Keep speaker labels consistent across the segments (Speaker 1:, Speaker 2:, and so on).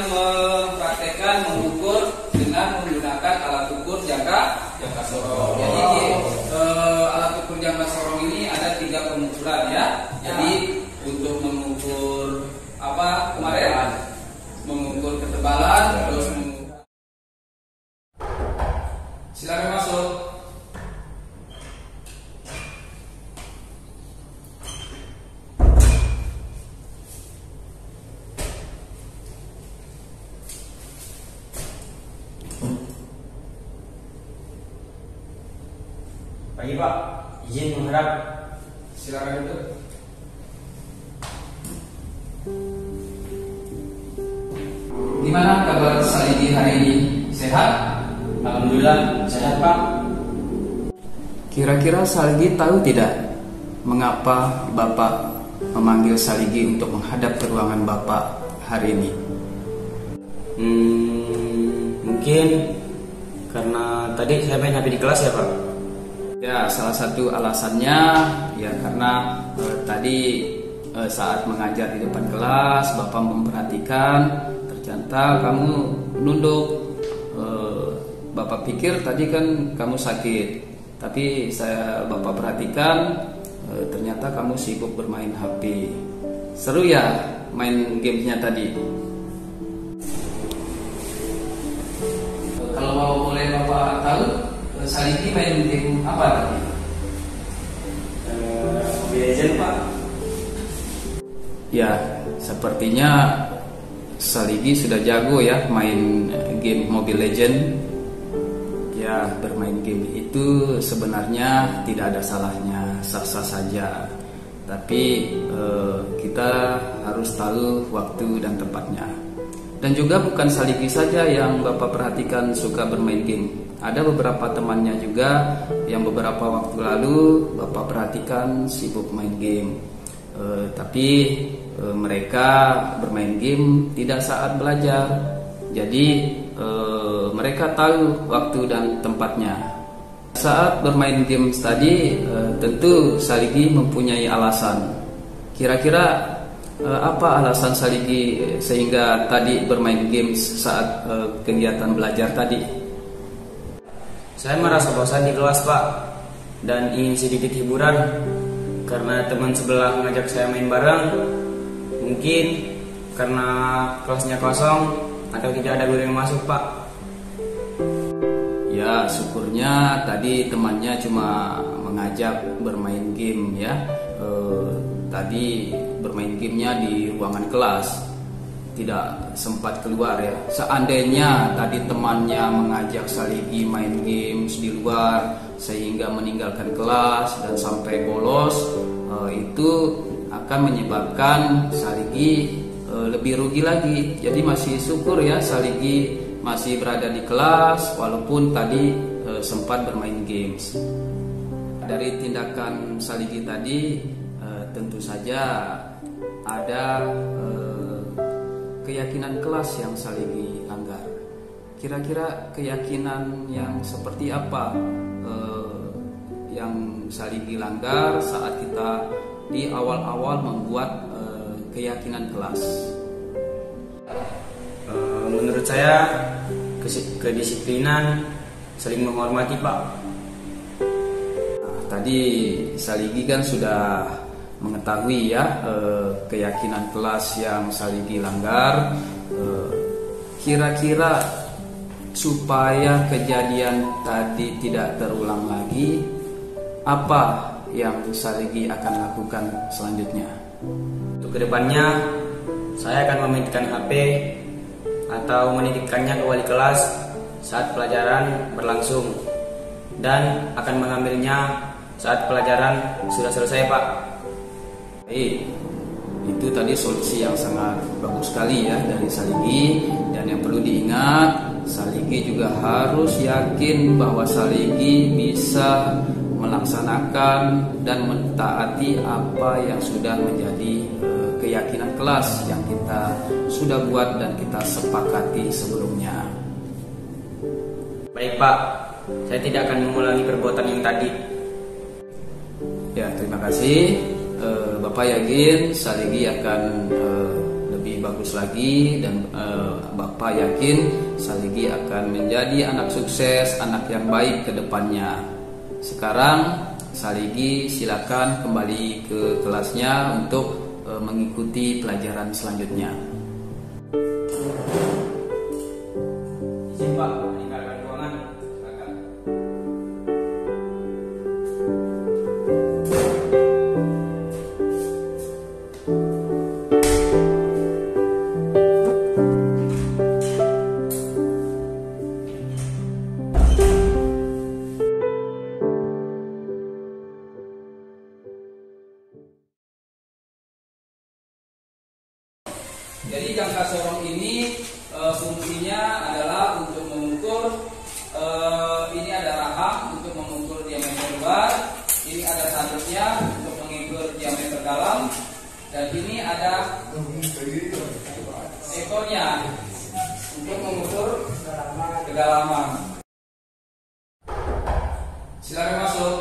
Speaker 1: Mempraktekkan mengukur dengan menggunakan alat ukur jangka sorong. Jadi alat ukur jangka sorong ini ada 3 pengukuran ya. Jadi untuk mengukur apa kemarin? Mengukur ketebalan, terus mengukur. Silakan masuk.
Speaker 2: Pagi Pak, izin menghadap.
Speaker 1: Silakan duduk. Gimana kabar Saligi hari ini? Sehat?
Speaker 2: Alhamdulillah sehat Pak.
Speaker 1: Kira-kira Saligi tahu tidak mengapa Bapak memanggil Saligi untuk menghadap ke ruangan Bapak hari ini?
Speaker 2: Mungkin karena tadi saya main HP di kelas ya Pak.
Speaker 1: Ya, salah satu alasannya ya karena tadi saat mengajar di depan kelas Bapak memperhatikan ternyata kamu nunduk. Bapak pikir tadi kan kamu sakit, tapi Bapak perhatikan ternyata kamu sibuk bermain HP. Seru ya main gamenya tadi? Kalau mau boleh Bapak tahu, Saligi main game apa tadi?
Speaker 2: Mobile Legends Pak.
Speaker 1: Ya, sepertinya Saligi sudah jago ya main game Mobile Legends. Ya, bermain game itu sebenarnya tidak ada salahnya, sah-sah saja. Tapi kita harus tahu waktu dan tempatnya. Dan juga bukan Saligi saja yang Bapak perhatikan suka bermain game. Ada beberapa temannya juga yang beberapa waktu lalu Bapak perhatikan sibuk main game. Tapi mereka bermain game tidak saat belajar. Jadi mereka tahu waktu dan tempatnya. Saat bermain game tadi tentu Saligi mempunyai alasan. Kira-kira apa alasan Saligi sehingga tadi bermain game saat kegiatan belajar tadi?
Speaker 2: Saya merasa bosan di kelas Pak dan ingin sedikit hiburan karena teman sebelah mengajak saya main bareng. Mungkin karena kelasnya kosong atau tidak ada guru yang masuk Pak.
Speaker 1: Ya, syukurnya tadi temannya cuma mengajak bermain game ya. Tadi bermain gamenya di ruangan kelas, tidak sempat keluar ya. Seandainya tadi temannya mengajak Saligi main games di luar sehingga meninggalkan kelas dan sampai bolos, itu akan menyebabkan Saligi lebih rugi lagi. Jadi masih syukur ya Saligi masih berada di kelas walaupun tadi sempat bermain games. Dari tindakan Saligi tadi tentu saja ada keyakinan kelas yang Saligi langgar. Kira-kira keyakinan yang seperti apa yang Saligi langgar saat kita di awal-awal membuat keyakinan kelas?
Speaker 2: Menurut saya kedisiplinan, saling menghormati Pak.
Speaker 1: Tadi Saligi kan sudah mengetahui ya keyakinan kelas yang Saligi langgar. Kira-kira supaya kejadian tadi tidak terulang lagi, apa yang Saligi akan lakukan selanjutnya?
Speaker 2: Untuk kedepannya saya akan mematikan HP atau menitipkannya ke wali kelas saat pelajaran berlangsung dan akan mengambilnya saat pelajaran sudah selesai, Pak.
Speaker 1: Itu tadi solusi yang sangat bagus sekali ya dari Saligi, dan yang perlu diingat, Saligi juga harus yakin bahwa Saligi bisa melaksanakan dan mentaati apa yang sudah menjadi keyakinan kelas yang kita sudah buat dan kita sepakati sebelumnya.
Speaker 2: Baik, Pak, saya tidak akan mengulangi perbuatan yang tadi.
Speaker 1: Ya, terima kasih. Bapak yakin Saligi akan lebih bagus lagi, dan Bapak yakin Saligi akan menjadi anak sukses, anak yang baik ke depannya. Sekarang Saligi silakan kembali ke kelasnya untuk mengikuti pelajaran selanjutnya.
Speaker 2: Izin, Pak, meninggalkan ruangan. Silakan.
Speaker 1: Jadi jangka sorong ini fungsinya adalah untuk mengukur, ini ada rahang untuk mengukur diameter luar, ini ada tanduknya untuk mengukur diameter dalam, dan ini ada ekornya untuk mengukur kedalaman. Silakan masuk.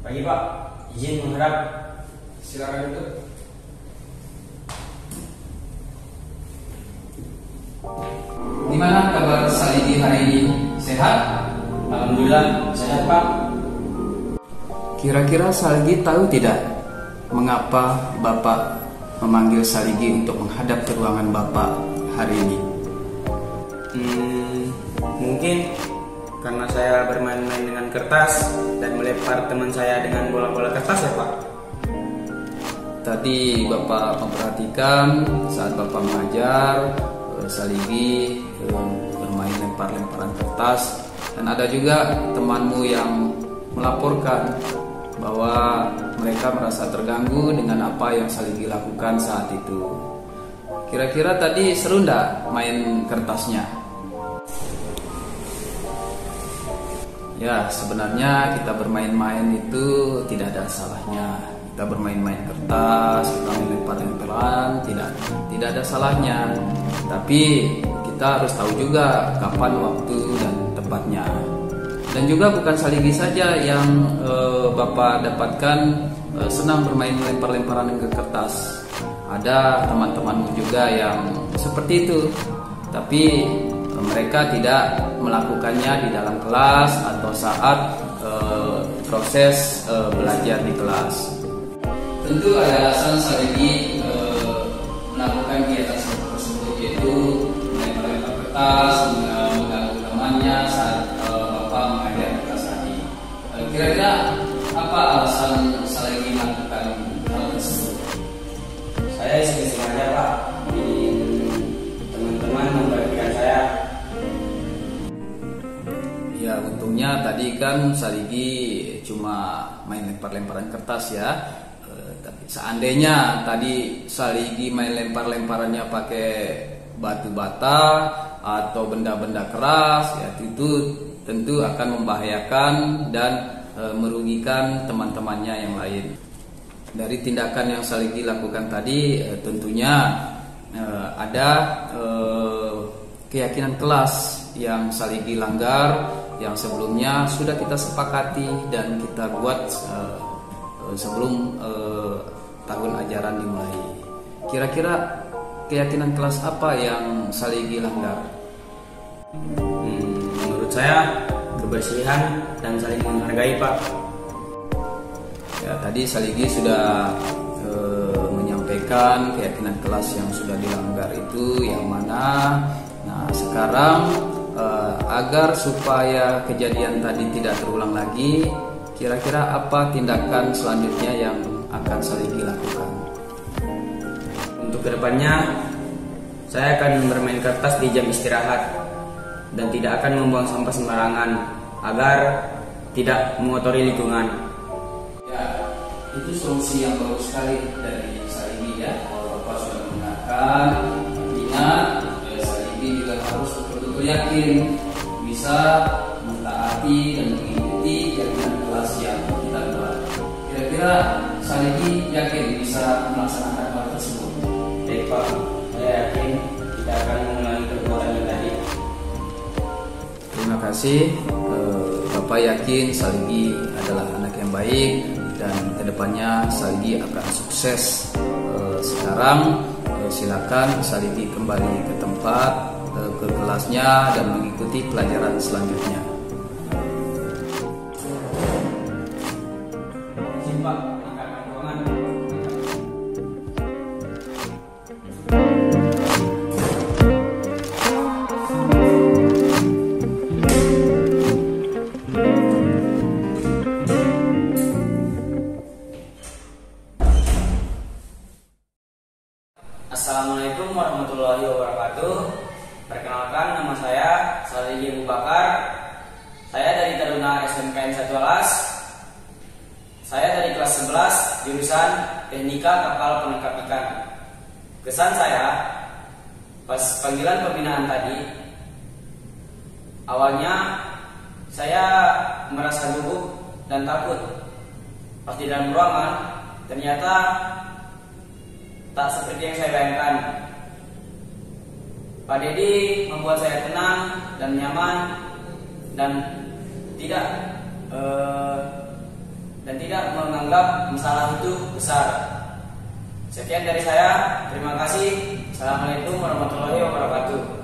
Speaker 2: Pagi, Pak, izin menghadap.
Speaker 1: Silakan duduk. Gimana kabar Saligi hari ini? Sehat?
Speaker 2: Alhamdulillah, sehat, Pak.
Speaker 1: Kira-kira Saligi tahu tidak mengapa Bapak memanggil Saligi untuk menghadap ke ruangan Bapak hari ini?
Speaker 2: Mungkin karena saya bermain-main dengan kertas dan melempar teman saya dengan bola-bola kertas, ya, Pak.
Speaker 1: Tadi Bapak memperhatikan saat Bapak mengajar, Saligi bermain lempar-lemparan kertas, dan ada juga temanmu yang melaporkan bahwa mereka merasa terganggu dengan apa yang Saligi lakukan saat itu. Kira-kira tadi seru ndak main kertasnya? Ya, sebenarnya kita bermain-main itu tidak ada salahnya. Kita bermain-main kertas, kita melempar-lemparan, tidak ada salahnya. Tapi kita harus tahu juga kapan waktu dan tempatnya. Dan juga bukan Saligi saja yang Bapak dapatkan senang bermain lempar-lemparan ke kertas. Ada teman-temanmu juga yang seperti itu, tapi mereka tidak melakukannya di dalam kelas atau saat proses belajar di kelas. Tentu ada alasan Saligi melakukan kegiatan tersebut, yaitu melempar-lempar kertas, mengganggu temannya saat Bapak mengajar di kelas tadi. Kira-kira apa alasan Saligi melakukan hal tersebut?
Speaker 2: Saya iseng-iseng aja, Pak. Ingin teman-teman membagikan saya.
Speaker 1: Ya, untungnya tadi kan Saligi cuma main lempar-lemparan kertas ya. Tapi seandainya tadi Saligi main lempar-lemparannya pakai batu bata atau benda-benda keras, ya itu tentu akan membahayakan dan merugikan teman-temannya yang lain. Dari tindakan yang Saligi lakukan tadi, tentunya ada keyakinan kelas yang Saligi langgar, yang sebelumnya sudah kita sepakati dan kita buat sebelum tahun ajaran dimulai. Kira-kira keyakinan kelas apa yang Saligi langgar?
Speaker 2: Menurut saya kebersihan dan saling menghargai, Pak.
Speaker 1: Ya, tadi Saligi sudah menyampaikan menyampaikan keyakinan kelas yang sudah dilanggar itu yang mana. Nah, sekarang agar supaya kejadian tadi tidak terulang lagi, kira-kira apa tindakan selanjutnya yang akan Saligi lakukan?
Speaker 2: Untuk kedepannya, saya akan bermain kertas di jam istirahat dan tidak akan membuang sampah sembarangan agar tidak mengotori lingkungan.
Speaker 1: Ya, itu solusi yang bagus sekali dari Saligi ya. Kalau Bapak sudah menggunakan, ingat Saligi juga harus betul-betul yakin bisa mentaati dan mengikuti keyakinan kelas yang kita buat. Kira-kira Saligi yakin bisa melaksanakan hal tersebut?
Speaker 2: Baik Pak, saya yakin kita akan mengulangi perbuatan yang tadi.
Speaker 1: Terima kasih. Bapak yakin Saligi adalah anak yang baik dan kedepannya Saligi akan sukses. Sekarang silakan Saligi kembali ke tempat, ke kelasnya dan mengikuti pelajaran selanjutnya.
Speaker 2: Pak, tingkatkan ruangan. Assalamualaikum warahmatullahi wabarakatuh. Perkenalkan, nama saya Saligi Abu Bakar. Saya dari Taruna SMKN 1 Alas. Saya dari kelas 11 jurusan Teknika Kapal Penangkap Ikan. Kesan saya pas panggilan pembinaan tadi, awalnya saya merasa gugup dan takut. Pas di dalam ruangan, ternyata tak seperti yang saya bayangkan. Pak Dedi membuat saya tenang dan nyaman dan tidak menganggap masalah itu besar. Sekian dari saya. Terima kasih. Assalamualaikum warahmatullahi wabarakatuh.